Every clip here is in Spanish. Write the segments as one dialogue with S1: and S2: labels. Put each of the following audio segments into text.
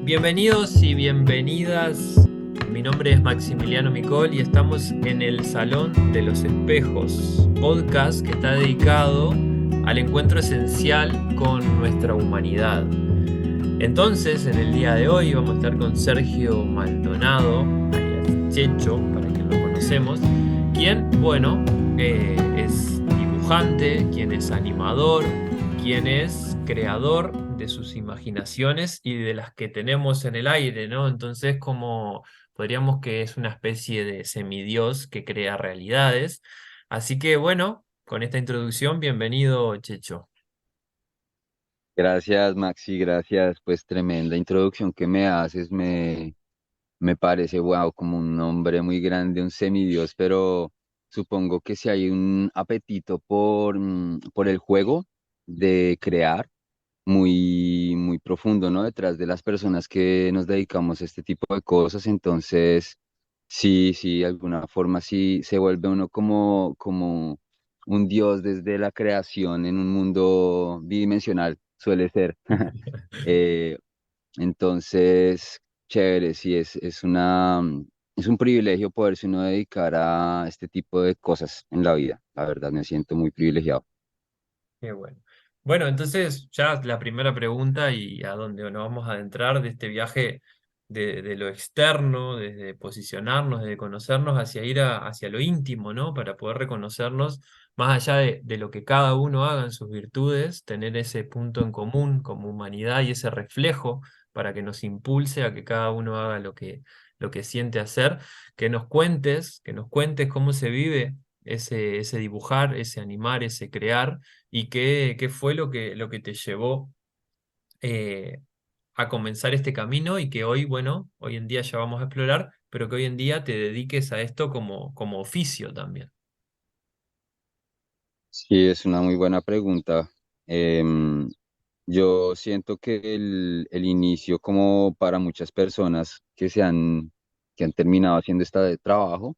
S1: Bienvenidos y bienvenidas. Mi nombre es Maximiliano Micol y estamos en el Salón de los Espejos, podcast que está dedicado al encuentro esencial con nuestra humanidad. Entonces, en el día de hoy vamos a estar con Sergio Maldonado, alias Checho, para quien lo conocemos, quien, bueno, es dibujante, quien es animador, quien es creador de sus imaginaciones y de las que tenemos en el aire, ¿no? Entonces, como podríamos que es una especie de semidios que crea realidades. Así que, bueno, con esta introducción, bienvenido, Checho.
S2: Gracias, Maxi, gracias. Pues tremenda introducción que me haces. Me parece, wow, como un nombre muy grande, un semidios, pero supongo que si hay un apetito por el juego de crear muy profundo, ¿no? Detrás de las personas que nos dedicamos a este tipo de cosas, entonces sí, de alguna forma sí se vuelve uno como un dios desde la creación en un mundo bidimensional, suele ser. Eh, entonces, chévere, sí, es un privilegio poderse uno dedicar a este tipo de cosas en la vida. La verdad, me siento muy privilegiado.
S1: Qué bueno. Bueno, entonces ya la primera pregunta y a donde nos vamos a adentrar de este viaje de lo externo, desde posicionarnos, desde conocernos, hacia hacia lo íntimo, ¿no? Para poder reconocernos más allá de lo que cada uno haga en sus virtudes, tener ese punto en común como humanidad y ese reflejo para que nos impulse a que cada uno haga lo que siente hacer, que nos cuentes cómo se vive ese dibujar, ese animar, ese crear y qué fue lo que te llevó eh, a comenzar este camino y que hoy, bueno, hoy en día ya vamos a explorar, pero que hoy en día te dediques a esto como oficio también.
S2: Sí, es una muy buena pregunta. Em, yo siento que el inicio, como para muchas personas que han terminado haciendo este trabajo,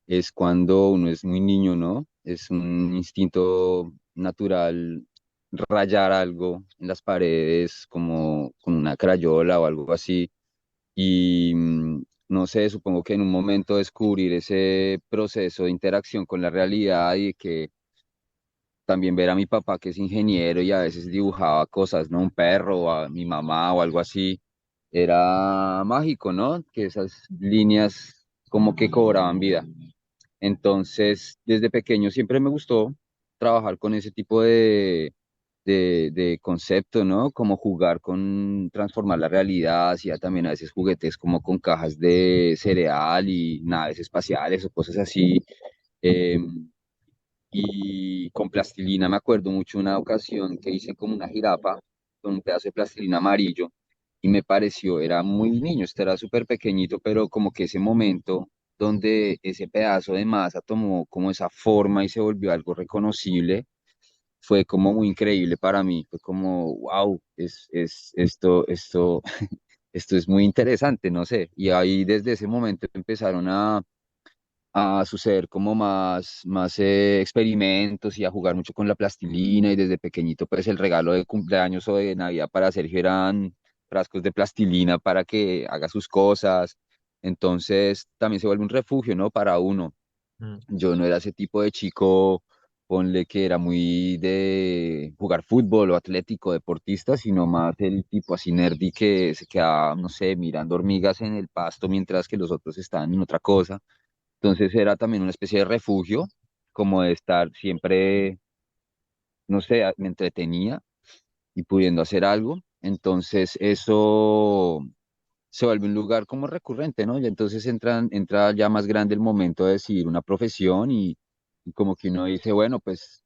S2: es cuando uno es muy niño, ¿no? Es un instinto natural rayar algo en las paredes, como con una crayola o algo así. Y no sé, supongo que en un momento descubrir ese proceso de interacción con la realidad y que también ver a mi papá que es ingeniero y a veces dibujaba cosas, ¿no? Un perro o a mi mamá o algo así. Era mágico, ¿no? Que esas líneas como que cobraban vida. Entonces, desde pequeño siempre me gustó trabajar con ese tipo de concepto, ¿no? Como jugar con transformar la realidad, hacía también a veces juguetes como con cajas de cereal y naves espaciales o cosas así. Y con plastilina me acuerdo mucho una ocasión que hice como una jirafa con un pedazo de plastilina amarillo y me pareció, era muy niño, este era súper pequeñito, pero como que ese momento donde ese pedazo de masa tomó como esa forma y se volvió algo reconocible, fue como muy increíble para mí, fue como, wow, esto es muy interesante, no sé, y ahí desde ese momento empezaron a suceder como más experimentos y a jugar mucho con la plastilina y desde pequeñito pues el regalo de cumpleaños o de Navidad para Sergio eran frascos de plastilina para que haga sus cosas. Entonces también se vuelve un refugio, ¿no? Para uno.
S1: Mm.
S2: Yo no era ese tipo de chico, ponle que era muy de jugar fútbol o atlético, deportista, sino más el tipo así nerdy que se quedaba, no sé, mirando hormigas en el pasto mientras que los otros estaban en otra cosa. Entonces era también una especie de refugio, como de estar siempre, no sé, me entretenía y pudiendo hacer algo. Entonces eso se vuelve un lugar como recurrente, ¿no? Y entonces entra ya más grande el momento de decidir una profesión y como que uno dice, bueno, pues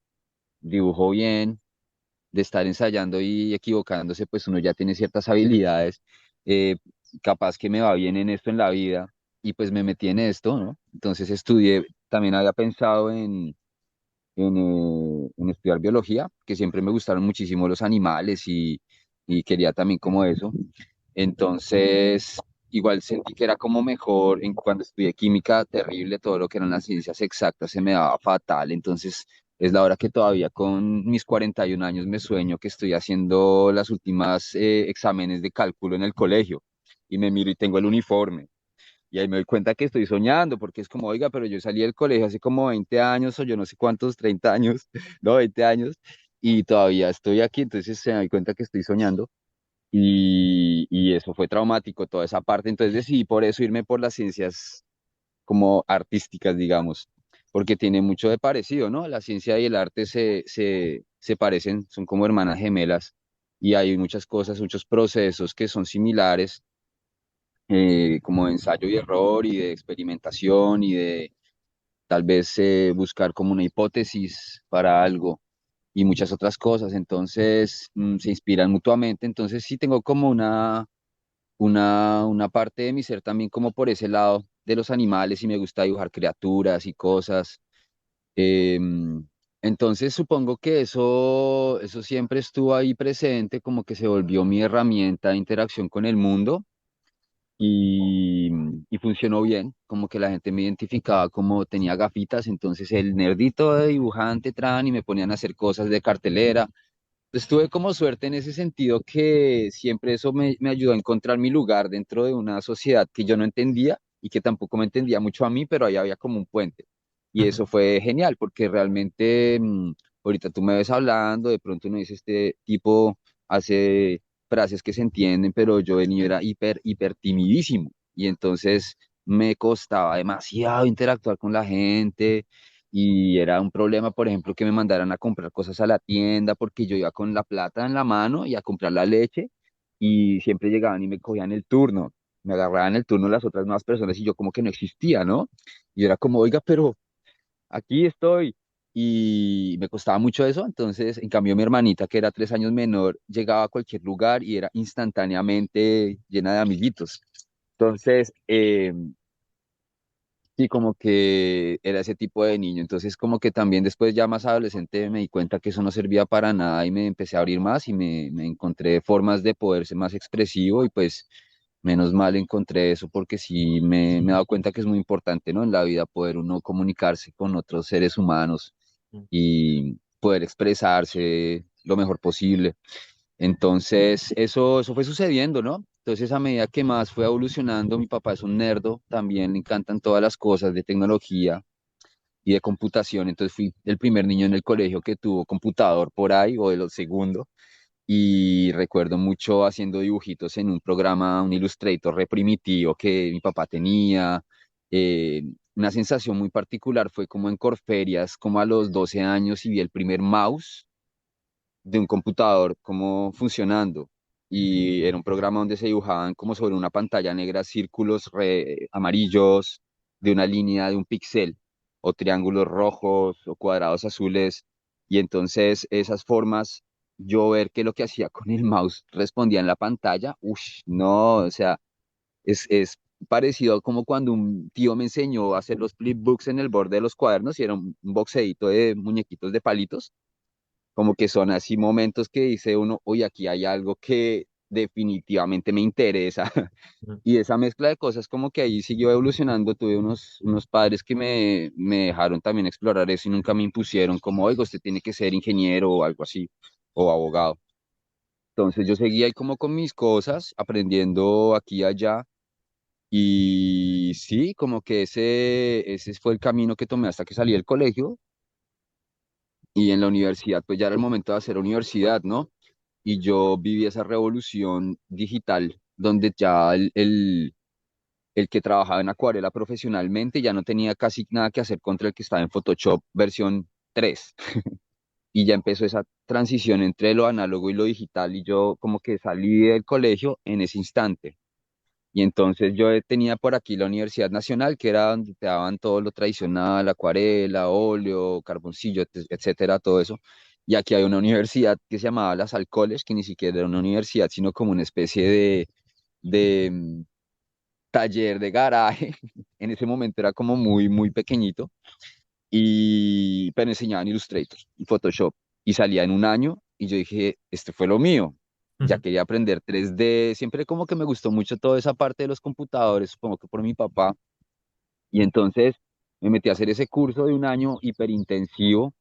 S2: dibujo bien, de estar ensayando y equivocándose, pues uno ya tiene ciertas habilidades, eh, capaz que me va bien en esto en la vida y pues me metí en esto, ¿no? Entonces estudié, también había pensado en estudiar biología, que siempre me gustaron muchísimo los animales y quería también como eso. Entonces, igual sentí que era como mejor en cuando estudié química, terrible, todo lo que eran las ciencias exactas se me daba fatal. Entonces, es la hora que todavía con mis 41 años me sueño que estoy haciendo las últimas exámenes de cálculo en el colegio. y me miro y tengo el uniforme. Y ahí me doy cuenta que estoy soñando, porque es como, oiga, pero yo salí del colegio hace como 20 años o yo no sé cuántos, 30 años, no, 20 años, y todavía estoy aquí, entonces se me doy cuenta que estoy soñando. Y eso fue traumático, toda esa parte. Entonces decidí por eso irme por las ciencias como artísticas, digamos, porque tiene mucho de parecido, ¿no? La ciencia y el arte se parecen, son como hermanas gemelas y hay muchas cosas, muchos procesos que son similares, como de ensayo y error y de experimentación y de tal vez buscar como una hipótesis para algo y muchas otras cosas. Entonces, se inspiran mutuamente. Entonces, sí tengo como una parte de mi ser también como por ese lado de los animales y me gusta dibujar criaturas y cosas. Em, entonces supongo que eso siempre estuvo ahí presente, como que se volvió mi herramienta de interacción con el mundo y, y funcionó bien, como que la gente me identificaba como tenía gafitas, entonces el nerdito de dibujante, tran, y me ponían a hacer cosas de cartelera. Pues tuve como suerte en ese sentido que siempre eso me ayudó a encontrar mi lugar dentro de una sociedad que yo no entendía y que tampoco me entendía mucho a mí, pero ahí había como un puente. Y eso fue genial porque realmente ahorita tú me ves hablando, de pronto uno dice, este tipo hace frases que se entienden, pero yo de niño era hiper timidísimo. Y entonces me costaba demasiado interactuar con la gente y era un problema, por ejemplo, que me mandaran a comprar cosas a la tienda porque yo iba con la plata en la mano y a comprar la leche y siempre llegaban y me cogían el turno, me agarraban el turno las otras nuevas personas y yo como que no existía, ¿no? Y yo era como, oiga, pero aquí estoy. Y me costaba mucho eso, entonces, en cambio, mi hermanita, que era 3 años menor, llegaba a cualquier lugar y era instantáneamente llena de amiguitos. Entonces, sí, como que era ese tipo de niño. Entonces, como que también después ya más adolescente me di cuenta que eso no servía para nada y me empecé a abrir más y me encontré formas de poder ser más expresivo y pues menos mal encontré eso porque sí me he dado cuenta que es muy importante, ¿no? En la vida poder uno comunicarse con otros seres humanos y poder expresarse lo mejor posible. Entonces, eso fue sucediendo, ¿no? Entonces, a medida que más fue evolucionando, mi papá es un nerdo, también le encantan todas las cosas de tecnología y de computación. Entonces, fui el primer niño en el colegio que tuvo computador por ahí, o de los segundos. Y recuerdo mucho haciendo dibujitos en un programa, un Illustrator re primitivo que mi papá tenía. Eh, una sensación muy particular fue como en Corferias, como a los 12 años, y vi el primer mouse de un computador como funcionando y era un programa donde se dibujaban como sobre una pantalla negra círculos amarillos de una línea de un píxel o triángulos rojos o cuadrados azules y entonces esas formas yo ver que lo que hacía con el mouse respondía en la pantalla, uff, no, o sea, es parecido como cuando un tío me enseñó a hacer los flipbooks en el borde de los cuadernos y era un boxeadito de muñequitos de palitos como que son así momentos que dice uno, uy, aquí hay algo que definitivamente me interesa. Y esa mezcla de cosas como que ahí siguió evolucionando. Tuve unos padres que me dejaron también explorar eso y nunca me impusieron como, oiga, usted tiene que ser ingeniero o algo así, o abogado. Entonces yo seguía ahí como con mis cosas, aprendiendo aquí y allá. Y sí, como que ese fue el camino que tomé hasta que salí del colegio. Y en la universidad, pues ya era el momento de hacer universidad, ¿no? Y yo viví esa revolución digital donde ya el que trabajaba en acuarela profesionalmente ya no tenía casi nada que hacer contra el que estaba en Photoshop versión 3 y ya empezó esa transición entre lo análogo y lo digital y yo como que salí del colegio en ese instante. Y entonces yo tenía por aquí la Universidad Nacional, que era donde te daban todo lo tradicional, acuarela, óleo, carboncillo, etcétera, todo eso. Y aquí hay una universidad que se llamaba Las Alcoles, que ni siquiera era una universidad, sino como una especie de taller de garaje. En ese momento era como muy pequeñito, pero enseñaban Illustrator y Photoshop. Y salía en un año y yo dije, este fue lo mío. Ya quería aprender 3D, siempre como que me gustó mucho toda esa parte de los computadores, supongo que por mi papá. Y entonces me metí a hacer ese curso de un año hiperintensivo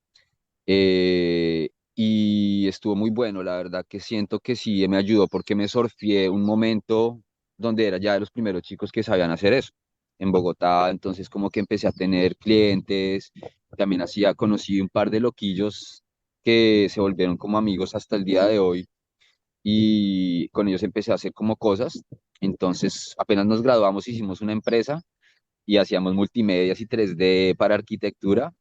S2: y estuvo muy bueno, la verdad que siento que sí me ayudó porque me surfeé un momento donde era ya de los primeros chicos que sabían hacer eso, en Bogotá. Entonces como que empecé a tener clientes, también conocí un par de loquillos que se volvieron como amigos hasta el día de hoy y con ellos empecé a hacer como cosas. Entonces apenas nos graduamos hicimos una empresa y hacíamos multimedias y 3D para arquitectura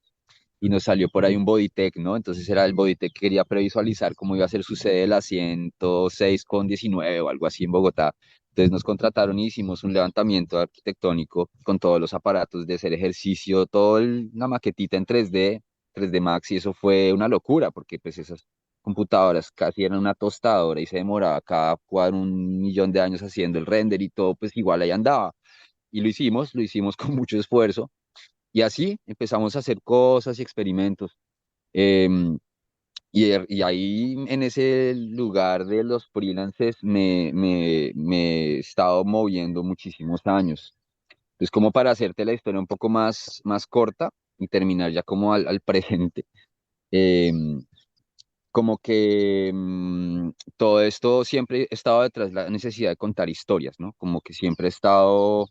S2: y nos salió por ahí un Bodytech, ¿no? Entonces era el Bodytech que quería previsualizar cómo iba a ser su sede de la 106,19 o algo así en Bogotá. Entonces nos contrataron y hicimos un levantamiento arquitectónico con todos los aparatos de hacer ejercicio, una maquetita en 3D, 3D Max, y eso fue una locura porque pues esas computadoras casi eran una tostadora y se demoraba cada cuadro 1 millón de años haciendo el render y todo, pues igual ahí andaba. Y lo hicimos con mucho esfuerzo y así empezamos a hacer cosas y experimentos. Em, y ahí en ese lugar de los freelancers me he estado moviendo muchísimos años. Entonces, como para hacerte la historia un poco más corta y terminar ya como al presente, em, como que todo esto siempre he estado detrás de la necesidad de contar historias, ¿no? Como que siempre he estado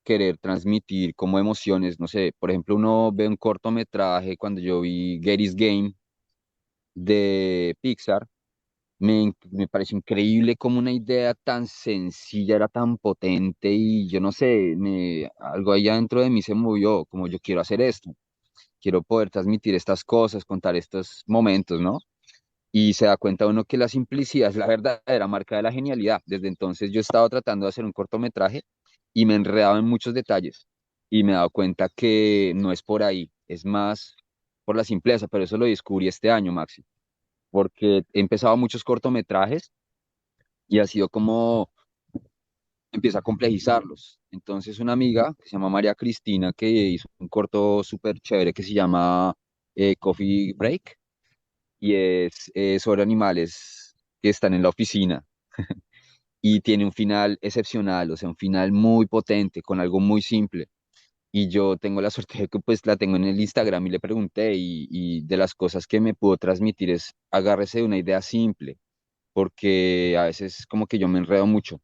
S2: querer transmitir como emociones, no sé, por ejemplo, uno ve un cortometraje cuando yo vi Get Game de Pixar, me pareció increíble como una idea tan sencilla era tan potente y yo no sé, algo allá dentro de mí se movió, como yo quiero hacer esto, quiero poder transmitir estas cosas, contar estos momentos, ¿no? Y se da cuenta uno que la simplicidad es la verdadera marca de la genialidad. Desde entonces yo he estado tratando de hacer un cortometraje y me he enredado en muchos detalles y me he dado cuenta que no es por ahí, es más por la simpleza, pero eso lo descubrí este año, Maxi, porque he empezado muchos cortometrajes y ha sido como empieza a complejizarlos. Entonces una amiga que se llama María Cristina que hizo un corto súper chévere que se llama Coffee Break y es sobre animales que están en la oficina y tiene un final excepcional, o sea, un final muy potente con algo muy simple. Y yo tengo la suerte de que pues la tengo en el Instagram y le pregunté y de las cosas que me pudo transmitir es agárrese de una idea simple, porque a veces como que yo me enredo mucho.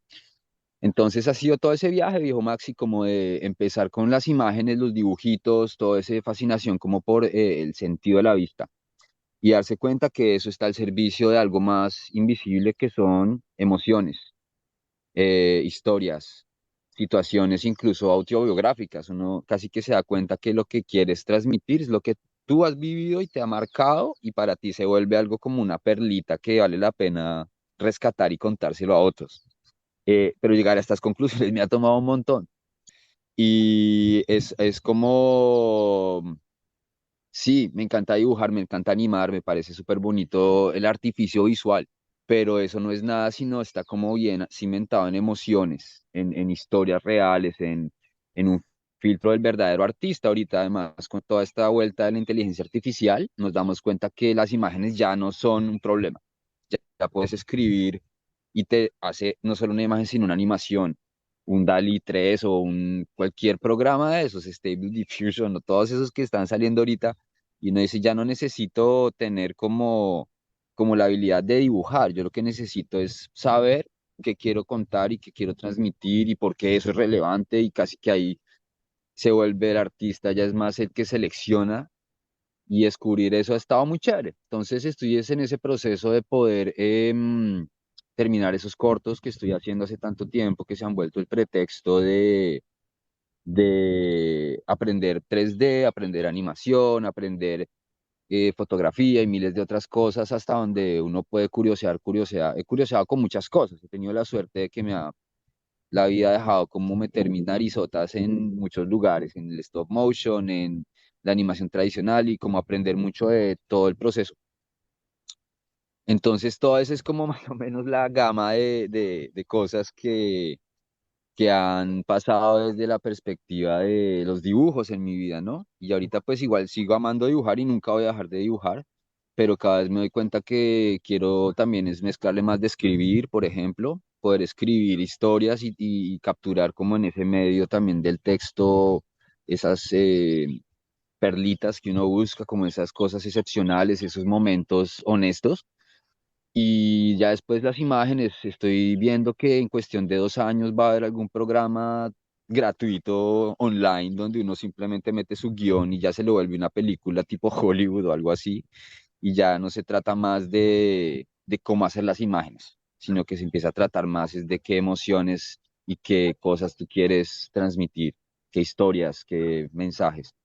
S2: Entonces ha sido todo ese viaje, viejo Maxi, como de empezar con las imágenes, los dibujitos, toda esa fascinación como por el sentido de la vista y darse cuenta que eso está al servicio de algo más invisible que son emociones, historias, situaciones incluso autobiográficas. Uno casi que se da cuenta que lo que quieres transmitir es lo que tú has vivido y te ha marcado y para ti se vuelve algo como una perlita que vale la pena rescatar y contárselo a otros. Pero llegar a estas conclusiones me ha tomado un montón. Y es como sí, me encanta dibujar, me encanta animar, me parece súper bonito el artificio visual, pero eso no es nada sino está como bien cimentado en emociones, en historias reales, en un filtro del verdadero artista. Ahorita además con toda esta vuelta de la inteligencia artificial, nos damos cuenta que las imágenes ya no son un problema. Ya puedes escribir y te hace no solo una imagen, sino una animación. Un DALI 3 o un cualquier programa de esos, Stable Diffusion o todos esos que están saliendo ahorita, y uno dice, ya no necesito tener como la habilidad de dibujar, yo lo que necesito es saber qué quiero contar y qué quiero transmitir y por qué eso es relevante y casi que ahí se vuelve el artista, ya es más el que selecciona y descubrir eso ha estado muy chévere. Entonces estoy es en ese proceso de poder terminar esos cortos que estoy haciendo hace tanto tiempo que se han vuelto el pretexto de aprender 3D, aprender animación, aprender fotografía y miles de otras cosas hasta donde uno puede curiosear. He curioseado con muchas cosas. He tenido la suerte de que la vida ha dejado como meter mis narizotas en muchos lugares, en el stop motion, en la animación tradicional y como aprender mucho de todo el proceso. Entonces, todo eso es como más o menos la gama de cosas que han pasado desde la perspectiva de los dibujos en mi vida, ¿no? Y ahorita pues igual sigo amando dibujar y nunca voy a dejar de dibujar, pero cada vez me doy cuenta que quiero también es mezclarle más de escribir, por ejemplo, poder escribir historias y capturar como en ese medio también del texto esas perlitas que uno busca, como esas cosas excepcionales, esos momentos honestos y ya después las imágenes, estoy viendo que en cuestión de 2 años va a haber algún programa gratuito online donde uno simplemente mete su guión y ya se lo vuelve una película tipo Hollywood o algo así, y ya no se trata más de cómo hacer las imágenes, sino que se empieza a tratar más es de qué emociones y qué cosas tú quieres transmitir, qué historias, qué mensajes.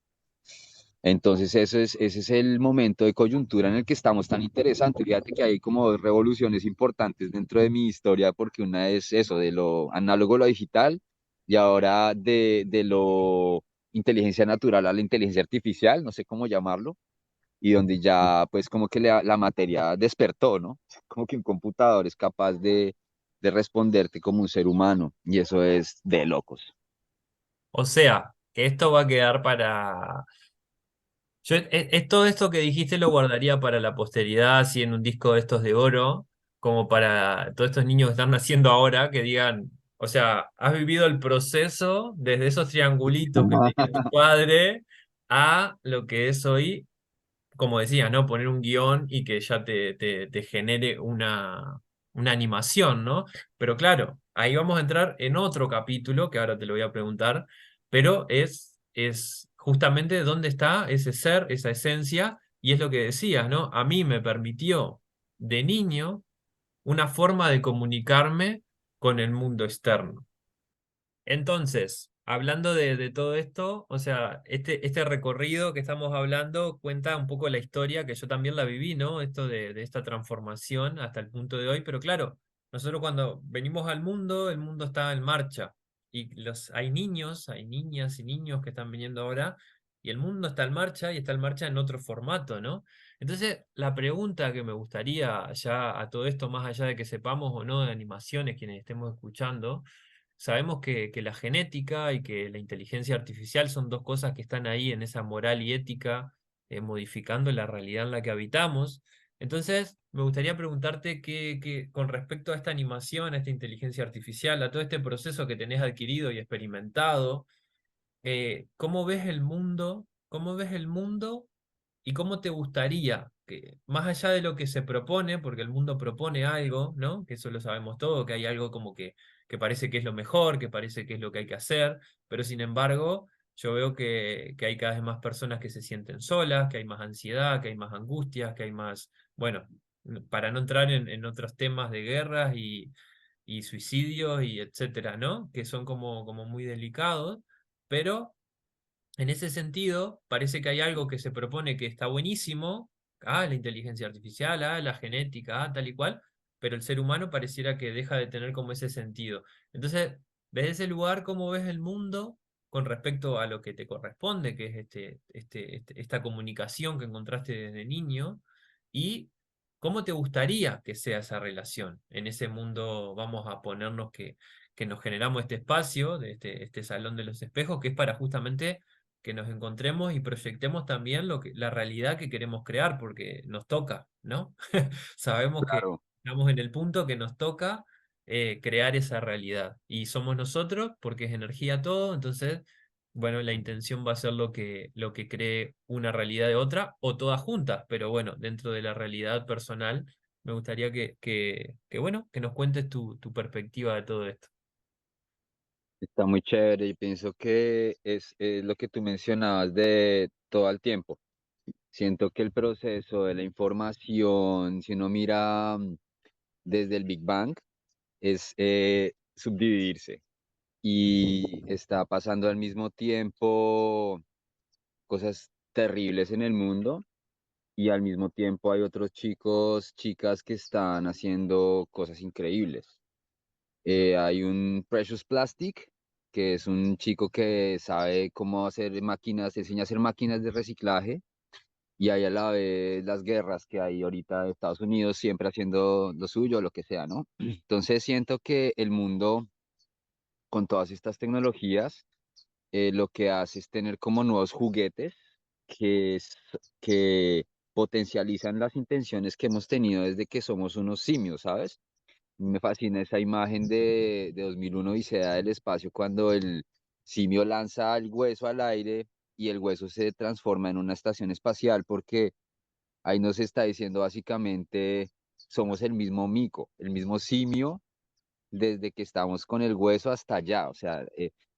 S2: Entonces, ese es el momento de coyuntura en el que estamos tan interesante. Fíjate que hay como dos revoluciones importantes dentro de mi historia, porque una es eso, de lo análogo a lo digital, y ahora de lo inteligencia natural a la inteligencia artificial, no sé cómo llamarlo, y donde ya pues como que la materia despertó, ¿no? Como que un computador es capaz de responderte como un ser humano, y eso es de locos.
S1: O sea, que esto va a quedar para... Yo, todo esto que dijiste lo guardaría para la posteridad, así en un disco de estos de oro, como para todos estos niños que están naciendo ahora, que digan, o sea, has vivido el proceso desde esos triangulitos que tenía tu padre a lo que es hoy, como decía, ¿no? Poner un guión y que ya te genere una animación, ¿no? Pero claro, ahí vamos a entrar en otro capítulo, que ahora te lo voy a preguntar, pero es justamente dónde está ese ser, esa esencia, y es lo que decías, ¿no? A mí me permitió de niño una forma de comunicarme con el mundo externo. Entonces, hablando de todo esto, o sea, este recorrido que estamos hablando cuenta un poco la historia que yo también la viví, ¿no? Esto de esta transformación hasta el punto de hoy, pero claro, nosotros cuando venimos al mundo, el mundo está en marcha y hay niños, hay niñas y niños que están viniendo ahora y el mundo está en marcha y está en marcha en otro formato, ¿no? Entonces, la pregunta que me gustaría ya a todo esto, más allá de que sepamos o no de animaciones, quienes estemos escuchando, sabemos que la genética y que la inteligencia artificial son dos cosas que están ahí en esa moral y ética, modificando la realidad en la que habitamos. Entonces, me gustaría preguntarte con respecto a esta animación, a esta inteligencia artificial, a todo este proceso que tenés adquirido y experimentado, ¿cómo ves el mundo? ¿Cómo ves el mundo y cómo te gustaría que, más allá de lo que se propone, porque el mundo propone algo, ¿no? Que eso lo sabemos todo, que hay algo como que parece que es lo mejor, que parece que es lo que hay que hacer, pero sin embargo, yo veo que hay cada vez más personas que se sienten solas, que hay más ansiedad, que hay más angustias, que hay más, bueno, para no entrar en otros temas de guerras y suicidios y etcétera, ¿no? Que son como muy delicados, pero en ese sentido, parece que hay algo que se propone que está buenísimo, la inteligencia artificial, la genética, tal y cual, pero el ser humano pareciera que deja de tener como ese sentido. Entonces, desde ese lugar, ¿cómo ves el mundo con respecto a lo que te corresponde, que es esta comunicación que encontraste desde niño? ¿Y cómo te gustaría que sea esa relación? En ese mundo vamos a ponernos que nos generamos este espacio, de este salón de los espejos, que es para justamente que nos encontremos y proyectemos también la realidad que queremos crear, porque nos toca, ¿no? Sabemos que
S2: Claro.
S1: estamos en el punto que nos toca crear esa realidad. Y somos nosotros, porque es energía todo, entonces, bueno, la intención va a ser lo que cree una realidad de otra, o todas juntas, pero bueno, dentro de la realidad personal, me gustaría bueno, que nos cuentes tu perspectiva de todo esto.
S2: Está muy chévere y pienso que es lo que tú mencionabas de todo el tiempo. Siento que el proceso de la información, si uno mira desde el Big Bang, es subdividirse y está pasando al mismo tiempo cosas terribles en el mundo y al mismo tiempo hay otros chicos, chicas que están haciendo cosas increíbles. Hay un Precious Plastic, que es un chico que sabe cómo hacer máquinas, enseña a hacer máquinas de reciclaje, y hay a la vez las guerras que hay ahorita de Estados Unidos siempre haciendo lo suyo, lo que sea, ¿no? Entonces siento que el mundo con todas estas tecnologías lo que hace es tener como nuevos juguetes que potencializan las intenciones que hemos tenido desde que somos unos simios, ¿sabes? Me fascina esa imagen de 2001 Odisea del espacio cuando el simio lanza el hueso al aire y el hueso se transforma en una estación espacial porque ahí nos está diciendo básicamente, somos el mismo mico, el mismo simio desde que estamos con el hueso hasta allá. O sea,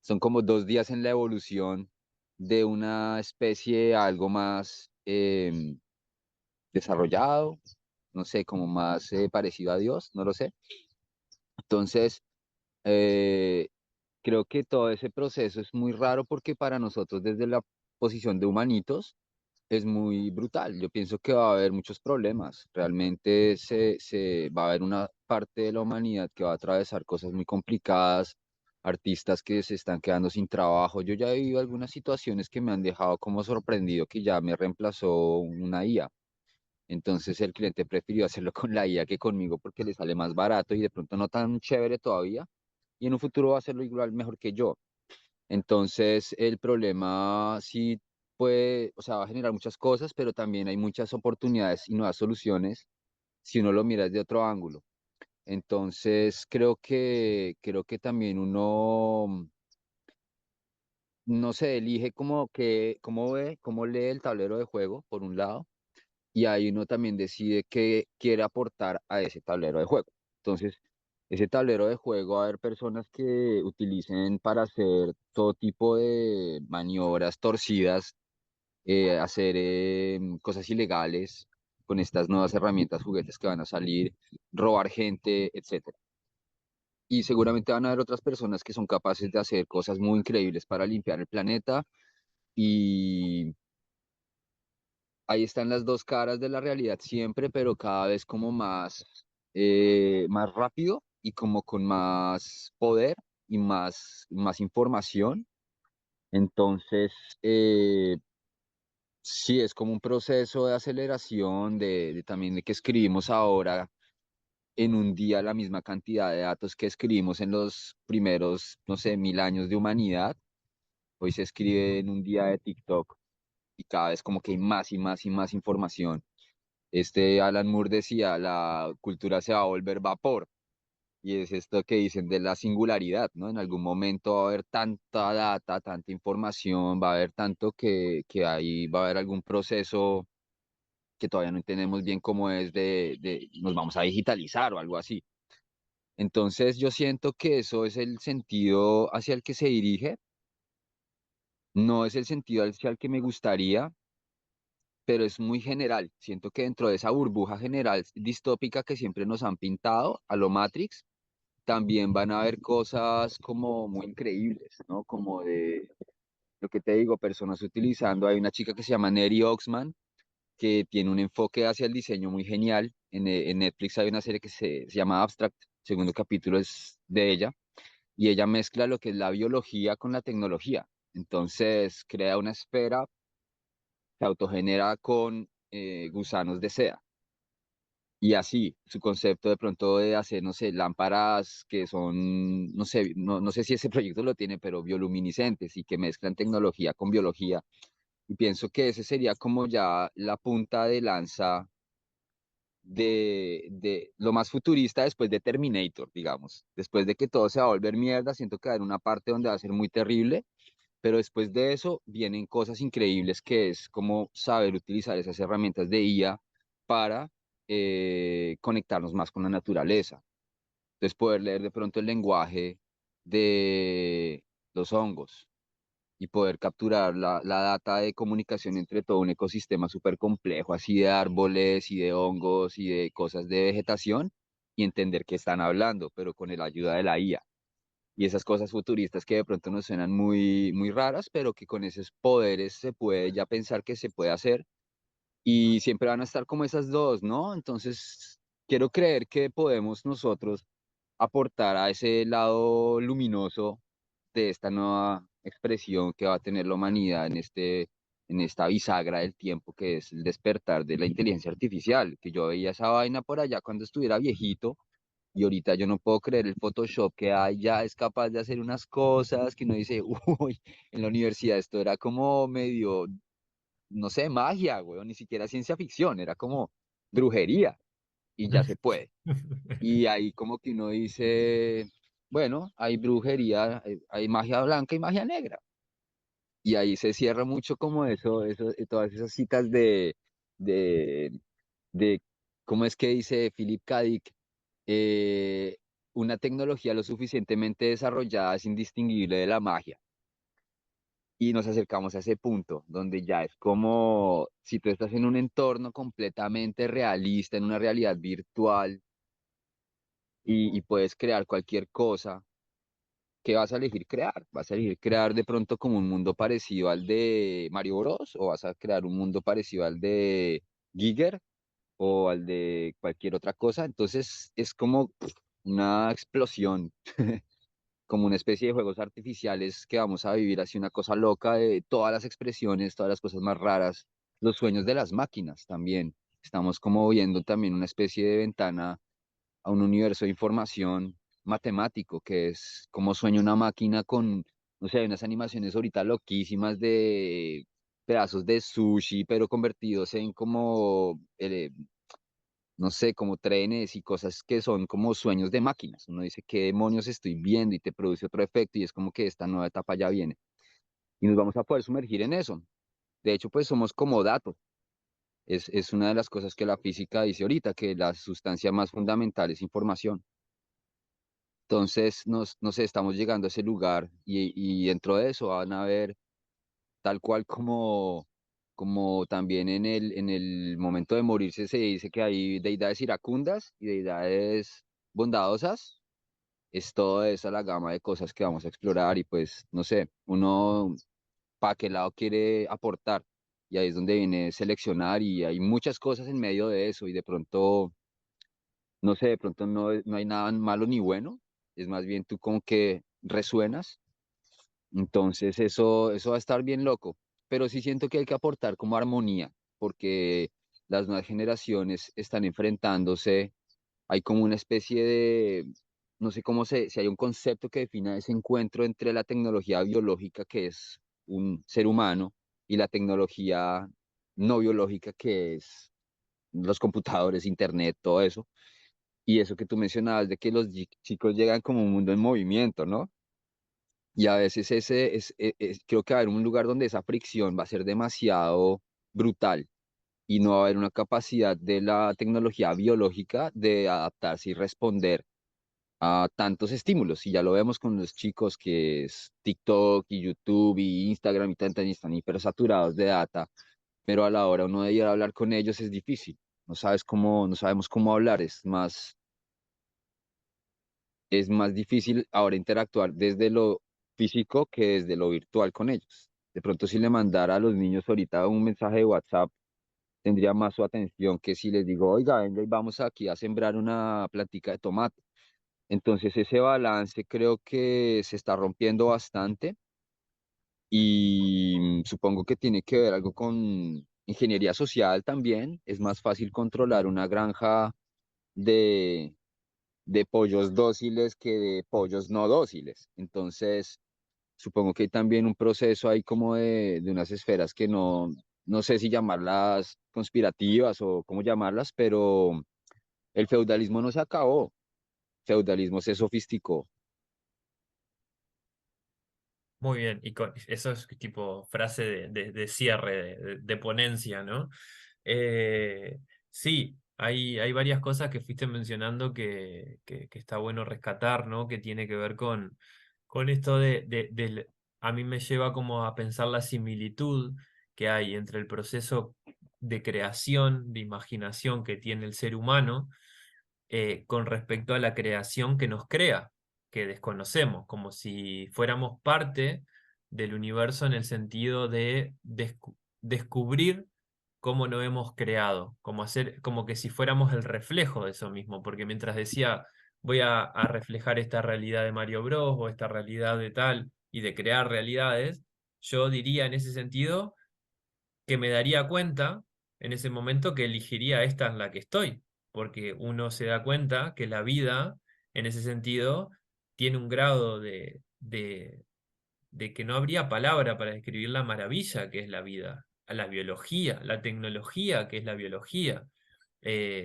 S2: son como 2 días en la evolución de una especie algo más desarrollado, no sé, como más parecido a Dios, no lo sé. Entonces, eh, creo que todo ese proceso es muy raro porque para nosotros desde la posición de humanitos es muy brutal. Yo pienso que va a haber muchos problemas. Realmente se va a haber una parte de la humanidad que va a atravesar cosas muy complicadas, artistas que se están quedando sin trabajo. Yo ya he vivido algunas situaciones que me han dejado como sorprendido que ya me reemplazó una IA. Entonces el cliente prefirió hacerlo con la IA que conmigo porque le sale más barato y de pronto no tan chévere todavía. Y en un futuro va a hacerlo igual mejor que yo. Entonces, el problema sí puede, o sea, va a generar muchas cosas, pero también hay muchas oportunidades y nuevas soluciones si uno lo mira desde otro ángulo. Entonces, creo que también uno, no se elige como que, cómo ve, cómo lee el tablero de juego, por un lado, y ahí uno también decide qué quiere aportar a ese tablero de juego. Entonces, ese tablero de juego va a haber personas que utilicen para hacer todo tipo de maniobras torcidas, hacer cosas ilegales con estas nuevas herramientas, juguetes que van a salir, robar gente, etcétera. Y seguramente van a haber otras personas que son capaces de hacer cosas muy increíbles para limpiar el planeta y ahí están las dos caras de la realidad siempre, pero cada vez como más rápido y como con más poder y más información. Entonces, sí, es como un proceso de aceleración, de también de que escribimos ahora en un día la misma cantidad de datos que escribimos en los primeros, no sé, 1000 años de humanidad. Hoy se escribe en un día de TikTok y cada vez como que hay más y más y más información. Alan Moore decía, la cultura se va a volver vapor. Y es esto que dicen de la singularidad, ¿no? En algún momento va a haber tanta data, tanta información, va a haber tanto que ahí va a haber algún proceso que todavía no entendemos bien cómo es nos vamos a digitalizar o algo así. Entonces yo siento que eso es el sentido hacia el que se dirige, no es el sentido hacia el que me gustaría, pero es muy general. Siento que dentro de esa burbuja general distópica que siempre nos han pintado, a lo Matrix, también van a haber cosas como muy increíbles, ¿no? Como de lo que te digo, personas utilizando, hay una chica que se llama Neri Oxman, que tiene un enfoque hacia el diseño muy genial. En Netflix hay una serie que se llama Abstract, el segundo capítulo es de ella, y ella mezcla lo que es la biología con la tecnología. Entonces crea una esfera que autogenera con gusanos de seda. Y así, su concepto de pronto de hacer, no sé, lámparas que son, no sé, no sé si ese proyecto lo tiene, pero bioluminiscentes y que mezclan tecnología con biología. Y pienso que ese sería como ya la punta de lanza de lo más futurista después de Terminator, digamos. Después de que todo se va a volver mierda, siento que va a haber una parte donde va a ser muy terrible, pero después de eso vienen cosas increíbles que es como saber utilizar esas herramientas de IA para conectarnos más con la naturaleza. Entonces poder leer de pronto el lenguaje de los hongos y poder capturar la data de comunicación entre todo un ecosistema súper complejo, así de árboles y de hongos y de cosas de vegetación y entender qué están hablando, pero con la ayuda de la IA y esas cosas futuristas que de pronto nos suenan muy, muy raras, pero que con esos poderes se puede ya pensar que se puede hacer y siempre van a estar como esas dos, ¿no? Entonces, quiero creer que podemos nosotros aportar a ese lado luminoso de esta nueva expresión que va a tener la humanidad en esta bisagra del tiempo que es el despertar de la inteligencia artificial, que yo veía esa vaina por allá cuando estuviera viejito y ahorita yo no puedo creer el Photoshop que hay ya es capaz de hacer unas cosas que uno dice, uy, en la universidad esto era como medio, no sé, magia, güey, ni siquiera ciencia ficción, era como brujería y ya se puede. Y ahí como que uno dice, bueno, hay brujería, hay magia blanca y magia negra. Y ahí se cierra mucho como todas esas citas de, de ¿cómo es que dice Philip K. Dick? Eh, una tecnología lo suficientemente desarrollada es indistinguible de la magia. Y nos acercamos a ese punto donde ya es como si tú estás en un entorno completamente realista, en una realidad virtual y puedes crear cualquier cosa. ¿Qué vas a elegir crear? ¿Vas a elegir crear de pronto como un mundo parecido al de Mario Bros? ¿O vas a crear un mundo parecido al de Giger o al de cualquier otra cosa? Entonces es como una explosión, como una especie de juegos artificiales que vamos a vivir así una cosa loca de todas las expresiones, todas las cosas más raras, los sueños de las máquinas también. Estamos como viendo también una especie de ventana a un universo de información matemático, que es como sueña una máquina con, no sé, unas animaciones ahorita loquísimas de pedazos de sushi, pero convertidos en como, no sé, como trenes y cosas que son como sueños de máquinas. Uno dice, ¿qué demonios estoy viendo? Y te produce otro efecto y es como que esta nueva etapa ya viene. Y nos vamos a poder sumergir en eso. De hecho, pues somos como datos. Es una de las cosas que la física dice ahorita, que la sustancia más fundamental es información. Entonces, no sé, estamos llegando a ese lugar y dentro de eso van a ver tal cual como también en el momento de morirse se dice que hay deidades iracundas y deidades bondadosas. Es toda esa la gama de cosas que vamos a explorar y pues, no sé, uno para qué lado quiere aportar. Y ahí es donde viene seleccionar y hay muchas cosas en medio de eso y de pronto, no sé, de pronto no hay nada malo ni bueno, es más bien tú como que resuenas. Entonces eso va a estar bien loco, pero sí siento que hay que aportar como armonía, porque las nuevas generaciones están enfrentándose, hay como una especie de, no sé si hay un concepto que defina ese encuentro entre la tecnología biológica, que es un ser humano, y la tecnología no biológica, que es los computadores, internet, todo eso. Y eso que tú mencionabas de que los chicos llegan como un mundo en movimiento, ¿no? Y a veces creo que va a haber un lugar donde esa fricción va a ser demasiado brutal y no va a haber una capacidad de la tecnología biológica de adaptarse y responder a tantos estímulos. Y ya lo vemos con los chicos que es TikTok y YouTube y Instagram y están hipersaturados de data, pero a la hora uno de ir a hablar con ellos es difícil. No sabemos cómo hablar, es más difícil ahora interactuar desde lo físico que desde lo virtual con ellos. De pronto, si le mandara a los niños ahorita un mensaje de WhatsApp, tendría más su atención que si les digo, oiga, venga y vamos aquí a sembrar una plantica de tomate. Entonces, ese balance creo que se está rompiendo bastante y supongo que tiene que ver algo con ingeniería social también. Es más fácil controlar una granja de pollos dóciles que de pollos no dóciles. Entonces, supongo que hay también un proceso ahí como de unas esferas que no sé si llamarlas conspirativas o cómo llamarlas, pero el feudalismo no se acabó, el feudalismo se sofisticó.
S1: Muy bien, y eso es tipo frase de cierre, de ponencia, ¿no? Eh, sí, hay varias cosas que fuiste mencionando que está bueno rescatar, ¿no? Que tiene que ver con esto a mí me lleva como a pensar la similitud que hay entre el proceso de creación, de imaginación que tiene el ser humano con respecto a la creación que nos crea, que desconocemos, como si fuéramos parte del universo en el sentido de descubrir cómo nos hemos creado, como que si fuéramos el reflejo de eso mismo, porque mientras decía voy a reflejar esta realidad de Mario Bros o esta realidad de tal y de crear realidades, yo diría en ese sentido que me daría cuenta en ese momento que elegiría esta en la que estoy, porque uno se da cuenta que la vida, en ese sentido, tiene un grado de que no habría palabra para describir la maravilla que es la vida, a la biología, la tecnología que es la biología,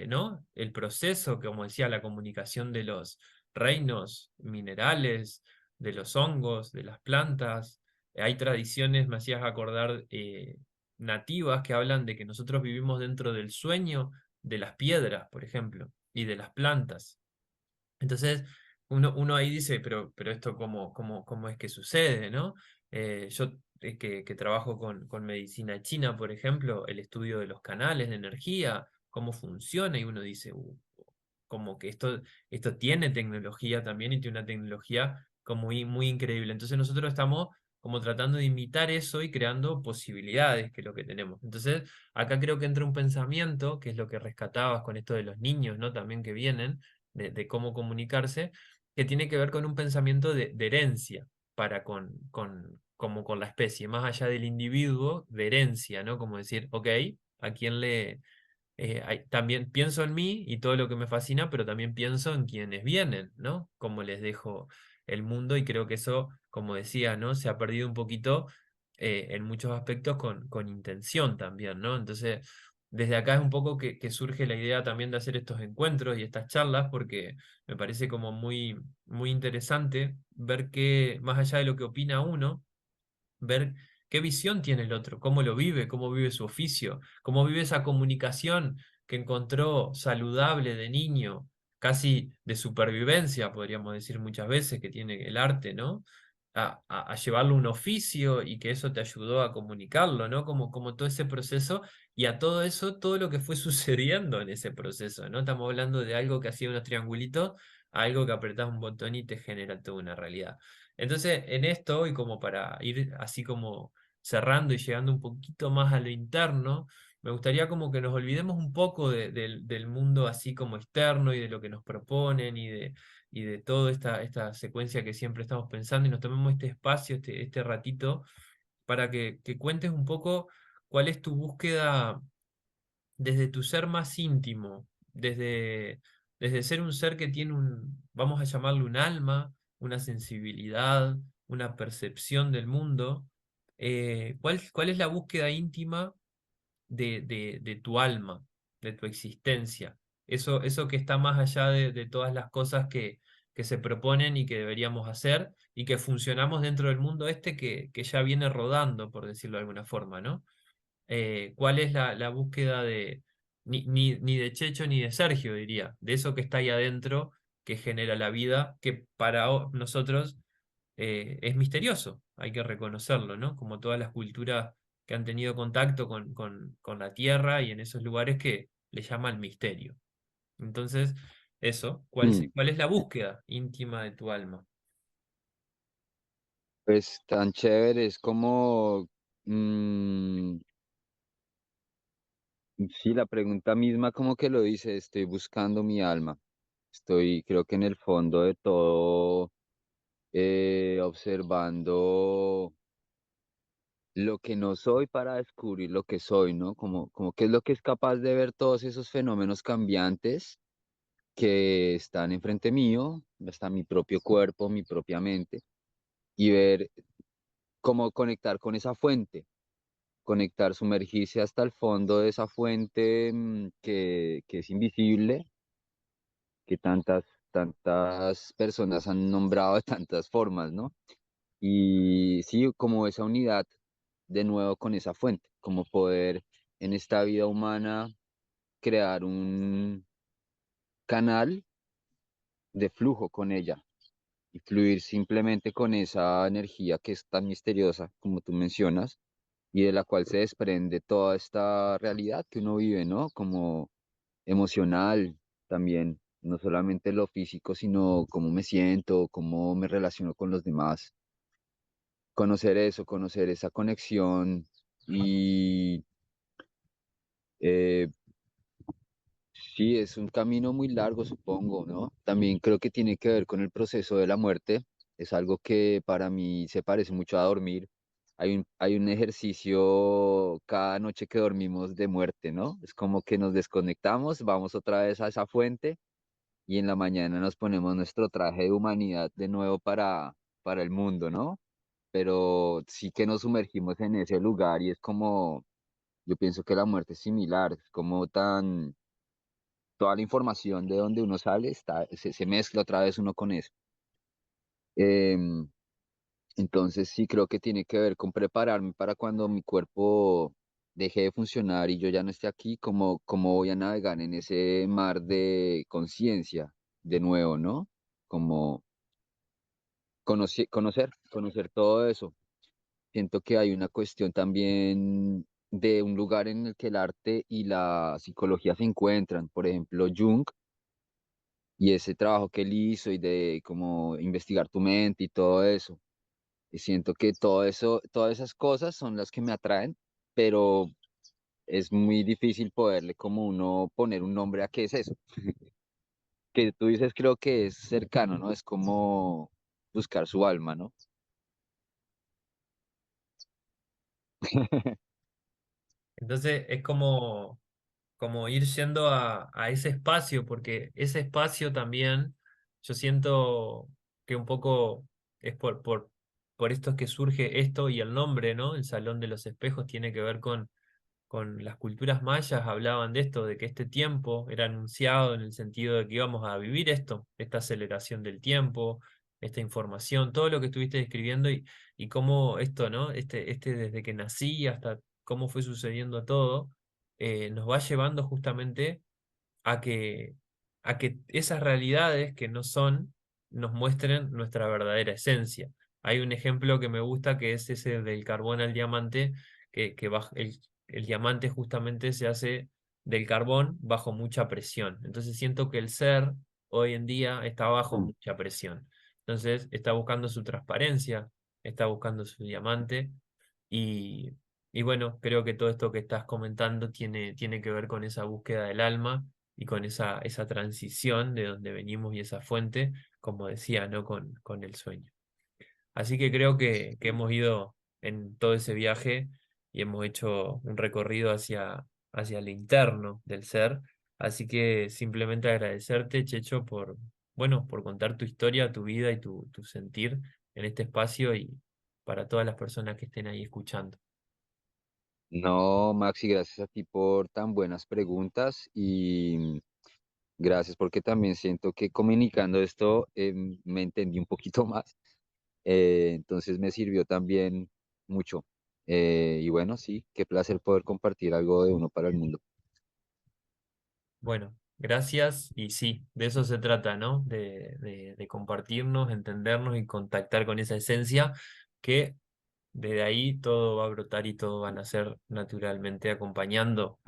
S1: ¿no? El proceso, como decía, la comunicación de los reinos minerales, de los hongos, de las plantas. Hay tradiciones, me hacías acordar, nativas que hablan de que nosotros vivimos dentro del sueño de las piedras, por ejemplo, y de las plantas. Entonces, uno ahí dice, pero esto cómo es que sucede, ¿no? Yo que trabajo con medicina china, por ejemplo, el estudio de los canales de energía, cómo funciona, y uno dice, como que esto tiene tecnología también y tiene una tecnología como muy increíble. Entonces nosotros estamos como tratando de imitar eso y creando posibilidades, que es lo que tenemos. Entonces, acá creo que entra un pensamiento, que es lo que rescatabas con esto de los niños, ¿no? También que vienen de cómo comunicarse, que tiene que ver con un pensamiento de herencia para como con la especie, más allá del individuo, de herencia, ¿no? Como decir, ok, ¿a quién le... también pienso en mí y todo lo que me fascina, pero también pienso en quienes vienen, ¿no? Cómo les dejo el mundo y creo que eso, como decía, ¿no? Se ha perdido un poquito en muchos aspectos con intención también, ¿no? Entonces, desde acá es un poco que surge la idea también de hacer estos encuentros y estas charlas, porque me parece como muy interesante ver que, más allá de lo que opina uno, ver qué visión tiene el otro, cómo vive su oficio, cómo vive esa comunicación que encontró saludable de niño, casi de supervivencia, podríamos decir muchas veces, que tiene el arte, ¿no? A llevarlo a un oficio y que eso te ayudó a comunicarlo, ¿no? Como todo ese proceso y a todo eso, todo lo que fue sucediendo en ese proceso, ¿no? Estamos hablando de algo que hacía unos triangulitos, a algo que apretás un botón y te genera toda una realidad. Entonces, en esto, y como para ir así como cerrando y llegando un poquito más a lo interno, me gustaría como que nos olvidemos un poco del mundo así como externo y de lo que nos proponen y de toda esta secuencia que siempre estamos pensando y nos tomemos este espacio, este ratito, para que cuentes un poco cuál es tu búsqueda desde tu ser más íntimo, desde ser un ser que tiene vamos a llamarlo un alma, una sensibilidad, una percepción del mundo, ¿cuál es la búsqueda íntima de tu alma, de tu existencia? Eso que está más allá de todas las cosas que se proponen y que deberíamos hacer y que funcionamos dentro del mundo este que ya viene rodando, por decirlo de alguna forma, ¿no? ¿Cuál es la búsqueda ni de Checho ni de Sergio, diría, de eso que está ahí adentro, que genera la vida, que para nosotros es misterioso, hay que reconocerlo, ¿no? Como todas las culturas que han tenido contacto con la Tierra y en esos lugares que le llaman misterio. Entonces, eso,
S2: Mm,
S1: cuál es la búsqueda íntima de tu alma?
S2: Pues tan chévere, es como, mm, sí, la pregunta misma como que lo dice, estoy buscando mi alma. Estoy, creo que en el fondo de todo, observando lo que no soy para descubrir lo que soy, ¿no? Como qué es lo que es capaz de ver todos esos fenómenos cambiantes que están enfrente mío, hasta mi propio cuerpo, mi propia mente, y ver cómo conectar con esa fuente, conectar, sumergirse hasta el fondo de esa fuente, que es invisible, que tantas personas han nombrado de tantas formas, ¿no? Y sí, como esa unidad de nuevo con esa fuente, como poder en esta vida humana crear un canal de flujo con ella y fluir simplemente con esa energía que es tan misteriosa, como tú mencionas, y de la cual se desprende toda esta realidad que uno vive, ¿no? Como emocional también, no solamente lo físico, sino cómo me siento, cómo me relaciono con los demás. Conocer eso, conocer esa conexión y eh, sí, es un camino muy largo, supongo, ¿no? También creo que tiene que ver con el proceso de la muerte. Es algo que para mí se parece mucho a dormir. Hay un ejercicio cada noche que dormimos de muerte, ¿no? Es como que nos desconectamos, vamos otra vez a esa fuente y en la mañana nos ponemos nuestro traje de humanidad de nuevo para el mundo, ¿no? Pero sí que nos sumergimos en ese lugar y es como, yo pienso que la muerte es similar, es como tan toda la información de donde uno sale se mezcla otra vez uno con eso. Em, entonces sí creo que tiene que ver con prepararme para cuando mi cuerpo deje de funcionar y yo ya no esté aquí, ¿cómo voy a navegar en ese mar de conciencia de nuevo, ¿no? Como conocer todo eso. Siento que hay una cuestión también de un lugar en el que el arte y la psicología se encuentran. Por ejemplo, Jung y ese trabajo que él hizo y de cómo investigar tu mente y todo eso. Y siento que todo eso, todas esas cosas son las que me atraen, pero es muy difícil poderle como uno poner un nombre a qué es eso. Que tú dices creo que es cercano, ¿no? Es como buscar su alma, ¿no?
S1: Entonces es como ir yendo a ese espacio, porque ese espacio también, yo siento que un poco es por esto es que surge esto y el nombre, ¿no? El Salón de los Espejos tiene que ver con las culturas mayas, hablaban de esto, de que este tiempo era anunciado en el sentido de que íbamos a vivir esto, esta aceleración del tiempo, esta información, todo lo que estuviste describiendo y cómo esto, ¿no? Este desde que nací hasta cómo fue sucediendo todo, nos va llevando justamente a que, a que esas realidades que no son nos muestren nuestra verdadera esencia. Hay un ejemplo que me gusta que es ese del carbón al diamante, el diamante justamente se hace del carbón bajo mucha presión. Entonces siento que el ser hoy en día está bajo
S2: Mm.
S1: mucha presión. Entonces está buscando su transparencia, está buscando su diamante y, y bueno, creo que todo esto que estás comentando tiene que ver con esa búsqueda del alma y con esa transición de donde venimos y esa fuente, como decía, ¿no? Con el sueño. Así que creo que hemos ido en todo ese viaje y hemos hecho un recorrido hacia el interno del ser. Así que simplemente agradecerte, Checho, bueno, por contar tu historia, tu vida y tu sentir en este espacio y para todas las personas que estén ahí escuchando.
S2: No, Maxi, gracias a ti por tan buenas preguntas y gracias porque también siento que comunicando esto me entendí un poquito más. Entonces me sirvió también mucho. Y bueno, sí, qué placer poder compartir algo de uno para el mundo.
S1: Bueno, gracias y sí, de eso se trata, ¿no? De compartirnos, entendernos y contactar con esa esencia que desde ahí todo va a brotar y todo va a nacer naturalmente acompañando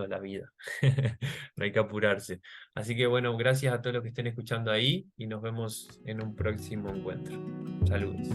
S1: la vida. No hay que apurarse. Así que bueno, gracias a todos los que estén escuchando ahí y nos vemos en un próximo encuentro. Saludos.